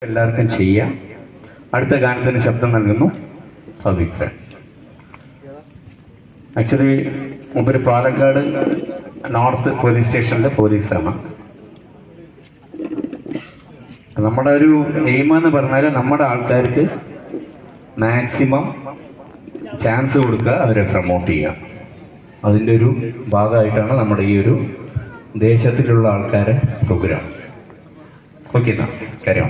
എല്ലാവർക്കും ചെയ്യാം. അടുത്ത ഗാനത്തിന് ശബ്ദം നൽകുന്നു പവിത്രൻ. ആക്ച്വലി മുമ്പ് പാലക്കാട് നോർത്ത് പോലീസ് സ്റ്റേഷനിലെ പോലീസാണ്. നമ്മുടെ ഒരു എയിമെന്ന് പറഞ്ഞാൽ നമ്മുടെ ആൾക്കാർക്ക് മാക്സിമം ചാൻസ് കൊടുക്കുക, അവരെ പ്രൊമോട്ട് ചെയ്യുക. അതിൻ്റെ ഒരു ഭാഗമായിട്ടാണ് നമ്മുടെ ഈ ഒരു ദേശത്തിലുള്ള ആൾക്കാരെ പ്രോഗ്രാം. ഓക്കെ, എന്നാ കാര്യം